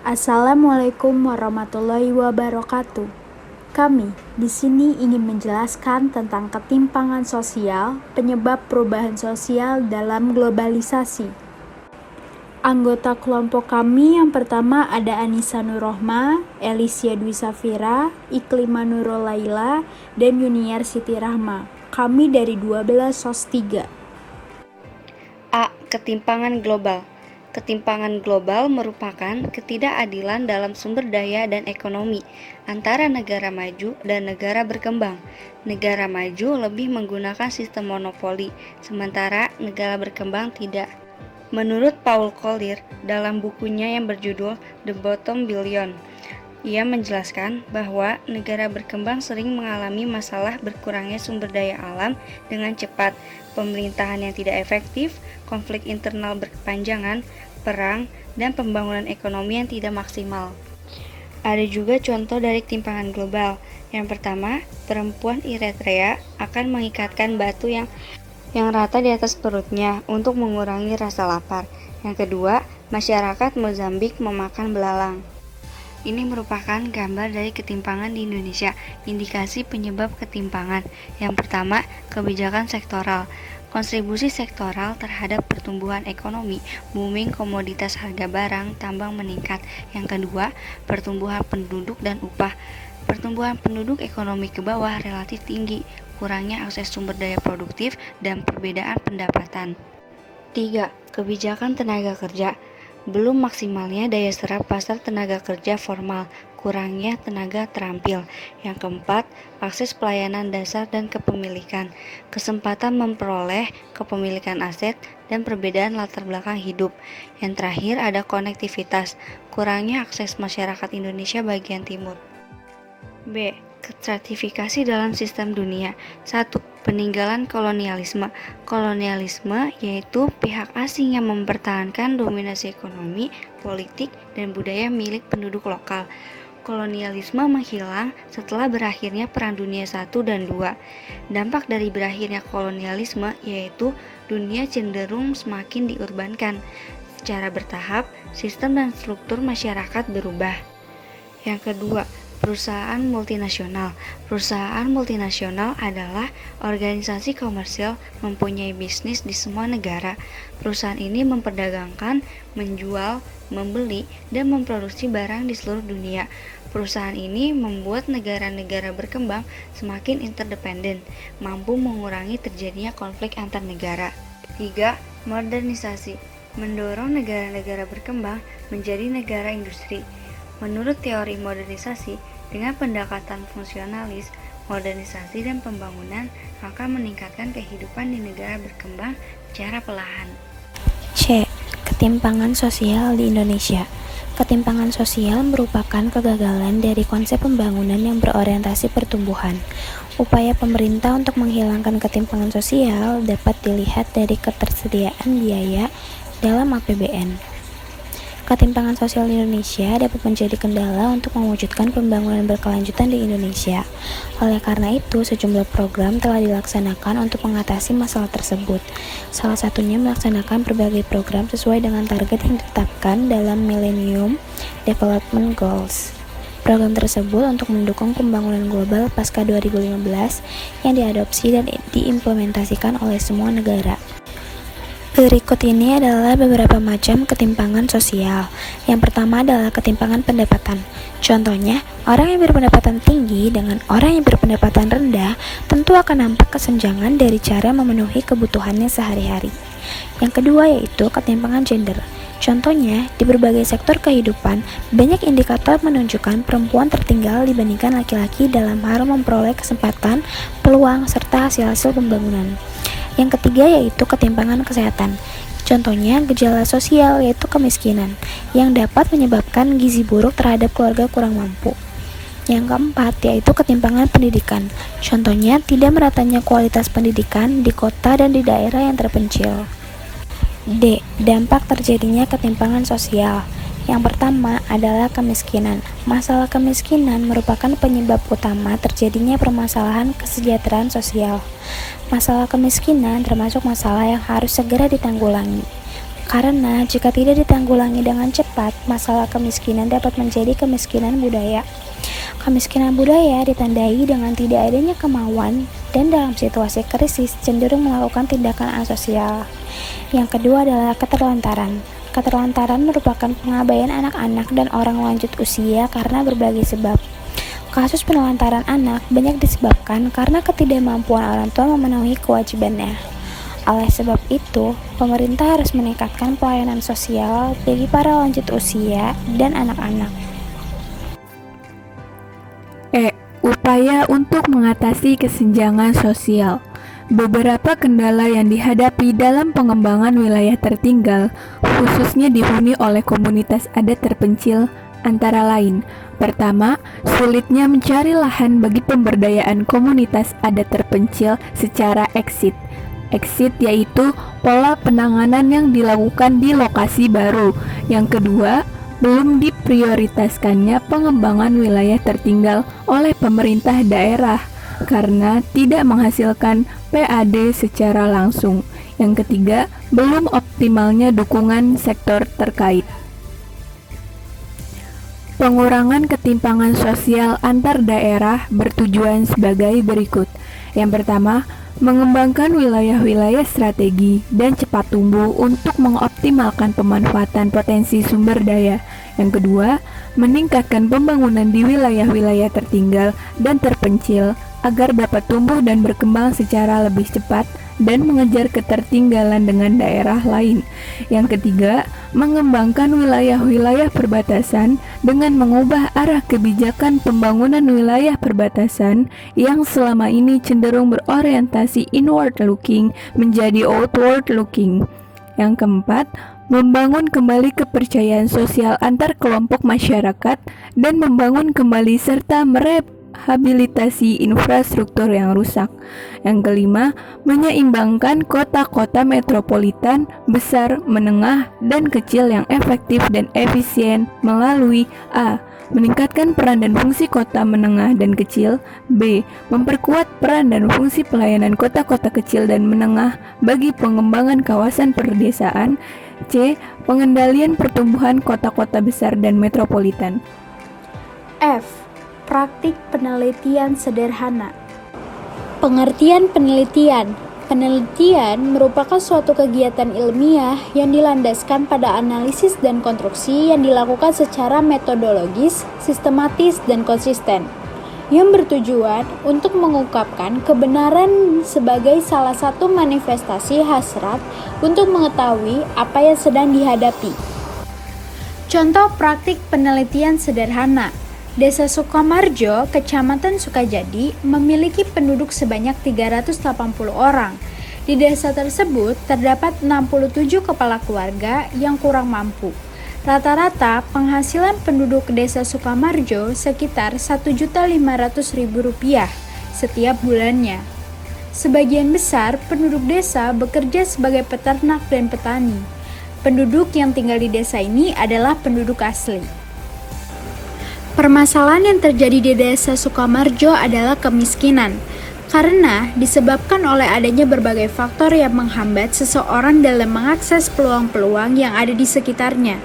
Assalamualaikum warahmatullahi wabarakatuh. Kami di sini ingin menjelaskan tentang ketimpangan sosial, penyebab perubahan sosial dalam globalisasi. Anggota kelompok kami yang pertama ada Anissa Nurrohma, Elysia Dwi Safira, Iklima Nurul Laila, dan Yuniar Siti Rahma. Kami dari 12 SOS 3. A. Ketimpangan global. Ketimpangan global merupakan ketidakadilan dalam sumber daya dan ekonomi antara negara maju dan negara berkembang. Negara maju lebih menggunakan sistem monopoli, sementara negara berkembang tidak. Menurut Paul Collier dalam bukunya yang berjudul The Bottom Billion, ia menjelaskan bahwa negara berkembang sering mengalami masalah berkurangnya sumber daya alam dengan cepat, pemerintahan yang tidak efektif, konflik internal berkepanjangan, perang, dan pembangunan ekonomi yang tidak maksimal. Ada juga contoh dari ketimpangan global. Yang pertama, perempuan Eritrea akan mengikatkan batu yang rata di atas perutnya untuk mengurangi rasa lapar. Yang kedua, masyarakat Mozambik memakan belalang. Ini merupakan gambar dari ketimpangan di Indonesia. Indikasi penyebab ketimpangan. Yang pertama, kebijakan sektoral. Kontribusi sektoral terhadap pertumbuhan ekonomi, booming komoditas harga barang, tambang meningkat. Yang kedua, pertumbuhan penduduk dan upah. Pertumbuhan penduduk ekonomi ke bawah relatif tinggi, kurangnya akses sumber daya produktif, dan perbedaan pendapatan. 3. Kebijakan tenaga kerja. Belum maksimalnya daya serap pasar tenaga kerja formal, kurangnya tenaga terampil. Yang keempat, akses pelayanan dasar dan kepemilikan, kesempatan memperoleh kepemilikan aset, dan perbedaan latar belakang hidup. Yang terakhir ada konektivitas, kurangnya akses masyarakat Indonesia bagian timur. B. Stratifikasi dalam sistem dunia. 1. Peninggalan kolonialisme. Kolonialisme yaitu pihak asing yang mempertahankan dominasi ekonomi, politik, dan budaya milik penduduk lokal. Kolonialisme menghilang setelah berakhirnya Perang Dunia I dan II. Dampak dari berakhirnya kolonialisme yaitu dunia cenderung semakin diurbankan. Secara bertahap, sistem dan struktur masyarakat berubah. Yang kedua, perusahaan multinasional. Perusahaan multinasional adalah organisasi komersial mempunyai bisnis di semua negara. Perusahaan ini memperdagangkan, menjual, membeli, dan memproduksi barang di seluruh dunia. Perusahaan ini membuat negara-negara berkembang semakin interdependen, mampu mengurangi terjadinya konflik antar negara. 3. Modernisasi. Mendorong negara-negara berkembang menjadi negara industri. Menurut teori modernisasi, dengan pendekatan fungsionalis, modernisasi dan pembangunan akan meningkatkan kehidupan di negara berkembang secara perlahan. C. Ketimpangan sosial di Indonesia. Ketimpangan sosial merupakan kegagalan dari konsep pembangunan yang berorientasi pertumbuhan. Upaya pemerintah untuk menghilangkan ketimpangan sosial dapat dilihat dari ketersediaan biaya dalam APBN. Ketimpangan sosial di Indonesia dapat menjadi kendala untuk mewujudkan pembangunan berkelanjutan di Indonesia. Oleh karena itu, sejumlah program telah dilaksanakan untuk mengatasi masalah tersebut. Salah satunya melaksanakan berbagai program sesuai dengan target yang ditetapkan dalam Millennium Development Goals. Program tersebut untuk mendukung pembangunan global pasca 2015 yang diadopsi dan diimplementasikan oleh semua negara. Berikut ini adalah beberapa macam ketimpangan sosial. Yang pertama adalah ketimpangan pendapatan. Contohnya, orang yang berpendapatan tinggi dengan orang yang berpendapatan rendah tentu akan nampak kesenjangan dari cara memenuhi kebutuhannya sehari-hari. Yang kedua yaitu ketimpangan gender. Contohnya, di berbagai sektor kehidupan, banyak indikator menunjukkan perempuan tertinggal dibandingkan laki-laki dalam hal memperoleh kesempatan, peluang, serta hasil-hasil pembangunan. Yang ketiga yaitu ketimpangan kesehatan. Contohnya gejala sosial yaitu kemiskinan yang dapat menyebabkan gizi buruk terhadap keluarga kurang mampu. Yang keempat yaitu ketimpangan pendidikan. Contohnya tidak meratanya kualitas pendidikan di kota dan di daerah yang terpencil. D. Dampak terjadinya ketimpangan sosial. Yang pertama adalah kemiskinan. Masalah kemiskinan merupakan penyebab utama terjadinya permasalahan kesejahteraan sosial. Masalah kemiskinan termasuk masalah yang harus segera ditanggulangi. Karena jika tidak ditanggulangi dengan cepat, masalah kemiskinan dapat menjadi kemiskinan budaya. Kemiskinan budaya ditandai dengan tidak adanya kemauan dan dalam situasi krisis cenderung melakukan tindakan asosial. Yang kedua adalah keterlantaran. Keterlantaran merupakan pengabaian anak-anak dan orang lanjut usia karena berbagai sebab. Kasus penelantaran anak banyak disebabkan karena ketidakmampuan orang tua memenuhi kewajibannya. Oleh sebab itu, pemerintah harus meningkatkan pelayanan sosial bagi para lanjut usia dan anak-anak. Upaya untuk mengatasi kesenjangan sosial. Beberapa kendala yang dihadapi dalam pengembangan wilayah tertinggal, khususnya dihuni oleh komunitas adat terpencil, antara lain: pertama, sulitnya mencari lahan bagi pemberdayaan komunitas adat terpencil secara exit. Exit yaitu pola penanganan yang dilakukan di lokasi baru. Yang kedua, belum diprioritaskannya pengembangan wilayah tertinggal oleh pemerintah daerah karena tidak menghasilkan PAD secara langsung. Yang ketiga, belum optimalnya dukungan sektor terkait. Pengurangan ketimpangan sosial antar daerah bertujuan sebagai berikut. Yang pertama, mengembangkan wilayah-wilayah strategi dan cepat tumbuh untuk mengoptimalkan pemanfaatan potensi sumber daya. Yang kedua, meningkatkan pembangunan di wilayah-wilayah tertinggal dan terpencil agar dapat tumbuh dan berkembang secara lebih cepat dan mengejar ketertinggalan dengan daerah lain. Yang ketiga, mengembangkan wilayah-wilayah perbatasan dengan mengubah arah kebijakan pembangunan wilayah perbatasan yang selama ini cenderung berorientasi inward looking menjadi outward looking. Yang keempat, membangun kembali kepercayaan sosial antar kelompok masyarakat dan membangun kembali serta merehabilitasi infrastruktur yang rusak. Yang kelima, menyeimbangkan kota-kota metropolitan besar, menengah, dan kecil yang efektif dan efisien melalui A. Meningkatkan peran dan fungsi kota menengah dan kecil. B. Memperkuat peran dan fungsi pelayanan kota-kota kecil dan menengah bagi pengembangan kawasan perdesaan. C. Pengendalian pertumbuhan kota-kota besar dan metropolitan. F. Praktik penelitian sederhana. Pengertian penelitian. Penelitian merupakan suatu kegiatan ilmiah yang dilandaskan pada analisis dan konstruksi yang dilakukan secara metodologis, sistematis, dan konsisten, yang bertujuan untuk mengungkapkan kebenaran sebagai salah satu manifestasi hasrat untuk mengetahui apa yang sedang dihadapi. Contoh praktik penelitian sederhana. Desa Sukamarjo, Kecamatan Sukajadi, memiliki penduduk sebanyak 380 orang. Di desa tersebut terdapat 67 kepala keluarga yang kurang mampu. Rata-rata penghasilan penduduk desa Sukamarjo sekitar Rp1.500.000 setiap bulannya. Sebagian besar penduduk desa bekerja sebagai peternak dan petani. Penduduk yang tinggal di desa ini adalah penduduk asli. Permasalahan yang terjadi di desa Sukamarjo adalah kemiskinan, karena disebabkan oleh adanya berbagai faktor yang menghambat seseorang dalam mengakses peluang-peluang yang ada di sekitarnya.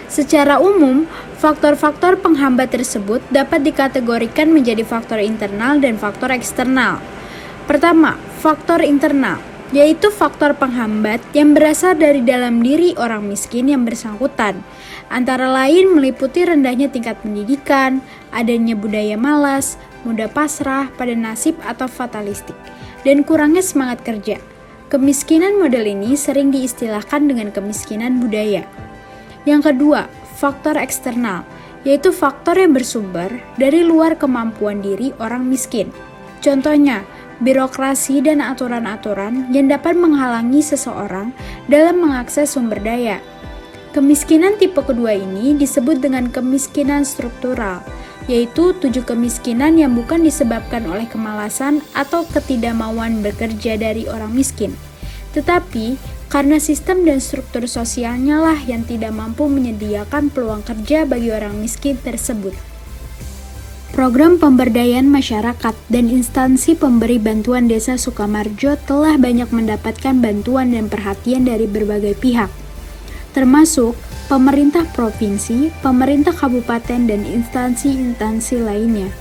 Secara umum, faktor-faktor penghambat tersebut dapat dikategorikan menjadi faktor internal dan faktor eksternal. Pertama, faktor internal, yaitu faktor penghambat yang berasal dari dalam diri orang miskin yang bersangkutan. Antara lain meliputi rendahnya tingkat pendidikan, adanya budaya malas, mudah pasrah pada nasib atau fatalistik, dan kurangnya semangat kerja. Kemiskinan model ini sering diistilahkan dengan kemiskinan budaya. Yang kedua, faktor eksternal, yaitu faktor yang bersumber dari luar kemampuan diri orang miskin. Contohnya, birokrasi dan aturan-aturan yang dapat menghalangi seseorang dalam mengakses sumber daya. Kemiskinan tipe kedua ini disebut dengan kemiskinan struktural, yaitu 7 kemiskinan yang bukan disebabkan oleh kemalasan atau ketidakmauan bekerja dari orang miskin, tetapi karena sistem dan struktur sosialnya lah yang tidak mampu menyediakan peluang kerja bagi orang miskin tersebut. Program pemberdayaan masyarakat dan instansi pemberi bantuan desa Sukamarjo telah banyak mendapatkan bantuan dan perhatian dari berbagai pihak. termasuk pemerintah provinsi, pemerintah kabupaten, dan instansi-instansi lainnya.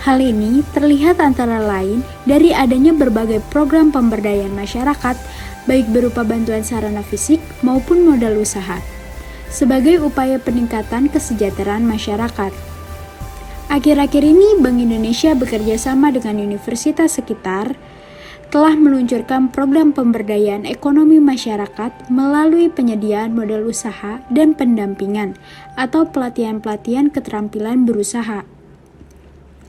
Hal ini terlihat antara lain dari adanya berbagai program pemberdayaan masyarakat, baik berupa bantuan sarana fisik maupun modal usaha, sebagai upaya peningkatan kesejahteraan masyarakat. Akhir-akhir ini, Bank Indonesia bekerja sama dengan universitas sekitar telah meluncurkan program pemberdayaan ekonomi masyarakat melalui penyediaan modal usaha dan pendampingan atau pelatihan-pelatihan keterampilan berusaha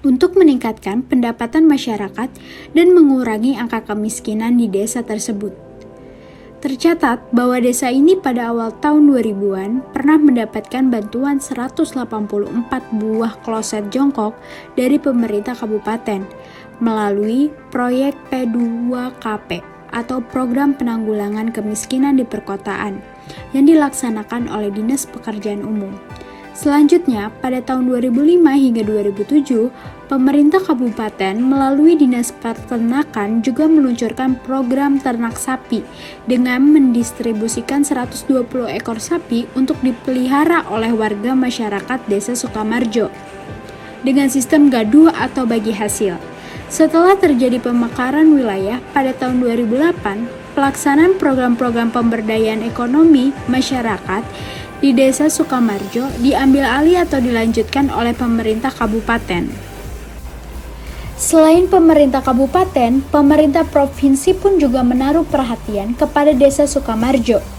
untuk meningkatkan pendapatan masyarakat dan mengurangi angka kemiskinan di desa tersebut. Tercatat bahwa desa ini pada awal tahun 2000-an pernah mendapatkan bantuan 184 buah kloset jongkok dari pemerintah kabupaten melalui proyek P2KP atau Program Penanggulangan Kemiskinan di Perkotaan yang dilaksanakan oleh Dinas Pekerjaan Umum. Selanjutnya, pada tahun 2005 hingga 2007, pemerintah kabupaten melalui Dinas Peternakan juga meluncurkan program ternak sapi dengan mendistribusikan 120 ekor sapi untuk dipelihara oleh warga masyarakat Desa Sukamarjo dengan sistem gaduh atau bagi hasil. Setelah terjadi pemekaran wilayah pada tahun 2008, pelaksanaan program-program pemberdayaan ekonomi masyarakat di Desa Sukamarjo diambil alih atau dilanjutkan oleh pemerintah kabupaten. Selain pemerintah kabupaten, pemerintah provinsi pun juga menaruh perhatian kepada Desa Sukamarjo.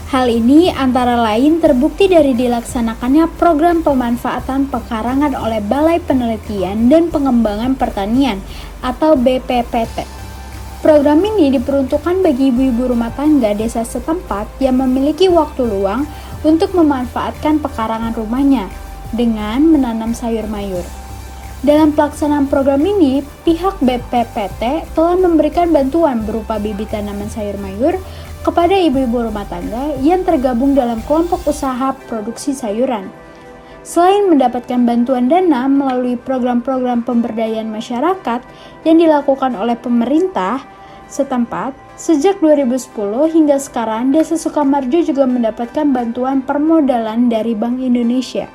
Hal ini antara lain terbukti dari dilaksanakannya program pemanfaatan pekarangan oleh Balai Penelitian dan Pengembangan Pertanian atau BPPT. Program ini diperuntukkan bagi ibu-ibu rumah tangga desa setempat yang memiliki waktu luang untuk memanfaatkan pekarangan rumahnya dengan menanam sayur mayur. Dalam pelaksanaan program ini, pihak BPPT telah memberikan bantuan berupa bibit tanaman sayur mayur kepada ibu-ibu rumah tangga yang tergabung dalam kelompok usaha produksi sayuran. Selain mendapatkan bantuan dana melalui program-program pemberdayaan masyarakat yang dilakukan oleh pemerintah setempat, sejak 2010 hingga sekarang Desa Sukamarjo juga mendapatkan bantuan permodalan dari Bank Indonesia.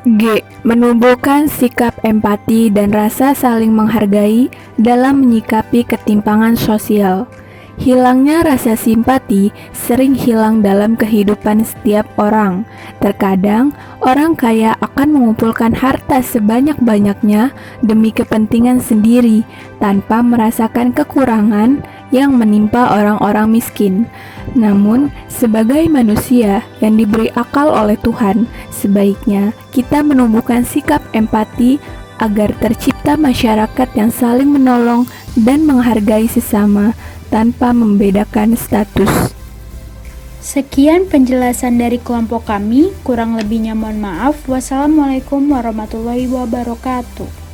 G. Menumbuhkan sikap empati dan rasa saling menghargai dalam menyikapi ketimpangan sosial. Hilangnya rasa simpati sering hilang dalam kehidupan setiap orang. Terkadang, orang kaya akan mengumpulkan harta sebanyak-banyaknya demi kepentingan sendiri tanpa merasakan kekurangan yang menimpa orang-orang miskin. Namun, sebagai manusia yang diberi akal oleh Tuhan, sebaiknya kita menumbuhkan sikap empati agar tercipta masyarakat yang saling menolong dan menghargai sesama tanpa membedakan status. Sekian penjelasan dari kelompok kami, kurang lebihnya mohon maaf. Wassalamualaikum warahmatullahi wabarakatuh.